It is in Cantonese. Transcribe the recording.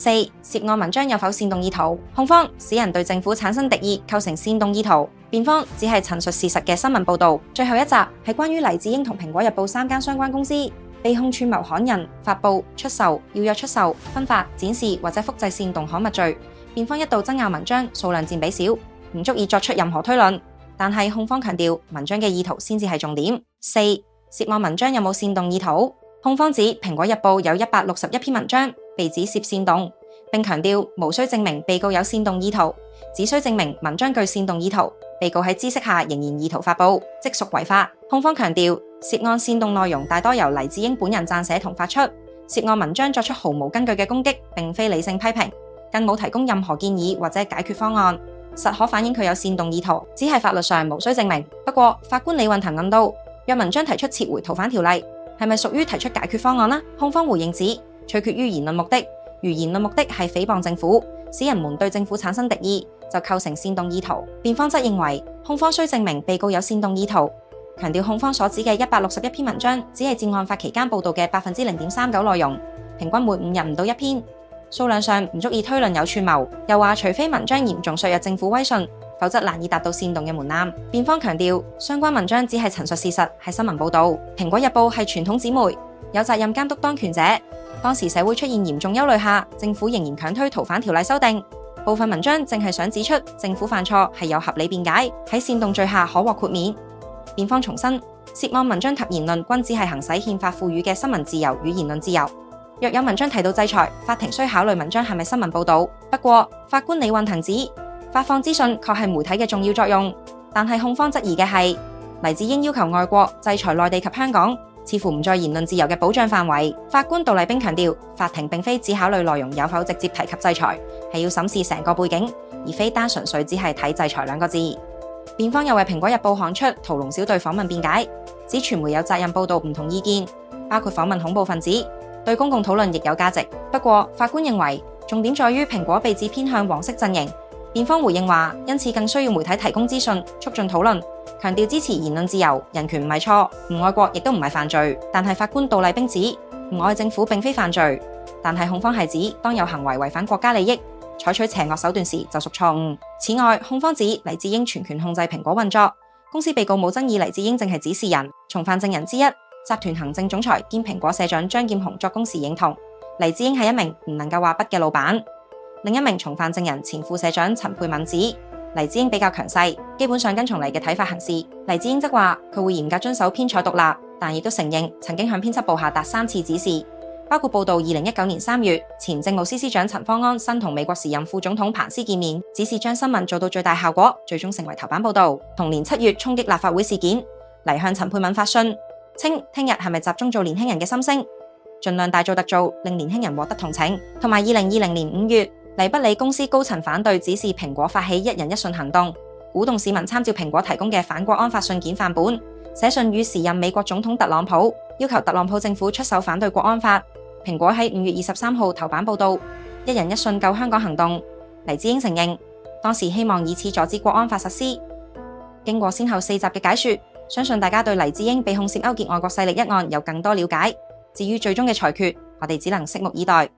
4. 涉案文章有否煽動意圖？控方使人對政府產生敵意，構成煽動意圖。辯方只係陳述事實嘅新聞報導。最後一集係關於黎智英同蘋果日報3間相關公司被控串謀刊印、發布、出售、要約出售、分發、展示或者複製煽動刊物罪。辯方一度爭拗文章數量佔比少，唔足以作出任何推論。但係控方強調文章嘅意圖先至係重點。4. 涉案文章有冇煽動意圖？控方指蘋果日報有161篇文章被指涉煽動，並強調無需證明被告有煽動意圖，只需證明文章具煽動意圖，被告喺知悉下仍然意圖發布，即屬違法。控方強調涉案煽動內容大多由黎智英本人撰寫同發出，涉案文章作出毫無根據嘅攻擊，並非理性批評，更冇提供任何建議或者解決方案，實可反映佢有煽動意圖，只係法律上無需證明。不過法官李運騰問到，若文章提出撤回逃犯條例，係咪屬於提出解決方案呢？控方回應指，取決於言論目的。如言論目的係誹謗政府，使人們對政府產生敵意，就構成煽動意圖。辯方則認為，控方需證明被告有煽動意圖，強調控方所指嘅161篇文章，只係佔案發期間報導嘅0.39%內容，平均每5日唔到1篇，數量上唔足以推論有串謀。又話，除非文章嚴重削弱政府威信，否則難以達到煽動嘅門檻。辯方強調，相關文章只係陳述事實，係新聞報導。蘋果日報係傳統紙媒，有責任監督當權者。當時社會出現嚴重憂慮下，政府仍然強推逃犯條例修訂。部分文章正係想指出政府犯錯係有合理辯解，喺煽動罪下可獲豁免。辯方重申，涉案文章及言論均只係行使憲法賦予嘅新聞自由與言論自由。若有文章提到制裁，法庭需考慮文章係咪新聞報導。不過，法官李運騰指，發放資訊確係媒體嘅重要作用，但係控方質疑嘅係黎智英要求外國制裁內地及香港，似乎唔在言論自由嘅保障範圍。法官杜麗冰強調，法庭並非只考慮內容有否直接提及制裁，係要審視成個背景，而非單純粹只係睇制裁兩個字。辯方又為蘋果日報刊出屠龍小隊訪問辯解，指傳媒有責任報導唔同意見，包括訪問恐怖分子，對公共討論亦有價值。不過法官認為重點在於蘋果被指偏向黃色陣營。辯方回應話，因此更需要媒體提供資訊，促進討論，強調支持言論自由、人權唔係錯，唔愛國亦都唔係犯罪。但係法官杜麗冰指，唔愛政府並非犯罪，但係控方係指當有行為違反國家利益，採取邪惡手段時就屬錯誤。此外，控方指黎智英全權控制蘋果運作，公司被告冇爭議黎智英正係指示人。從犯證人之一，集團行政總裁兼蘋果社長張劍虹作供時認同，黎智英係一名唔能夠話不嘅老闆。另一名從犯證人前副社長陳佩敏指，黎智英比較強勢，基本上跟從黎嘅睇法行事。黎智英則話佢會嚴格遵守編採獨立，但亦都承認曾經向編輯部下達3次指示，包括報道2019年3月前政務司司長陳方安新同美國時任副總統彭斯見面，指示將新聞做到最大效果，最終成為頭版報道。同年7月衝擊立法會事件，黎向陳佩敏發信，稱聽日係咪集中做年輕人嘅心聲，盡量大做特做，令年輕人獲得同情。同埋2020年5月。黎不理公司高層反對指示蘋果發起一人一信行動，鼓動市民參照蘋果提供嘅反國安法信件範本，寫信與時任美國總統特朗普，要求特朗普政府出手反對國安法。蘋果喺5月23號頭版報道一人一信救香港行動，黎智英承認當時希望以此阻止國安法實施。經過先後4集嘅解說，相信大家對黎智英被控涉勾結外國勢力一案有更多了解。至於最終嘅裁決，我哋只能拭目以待。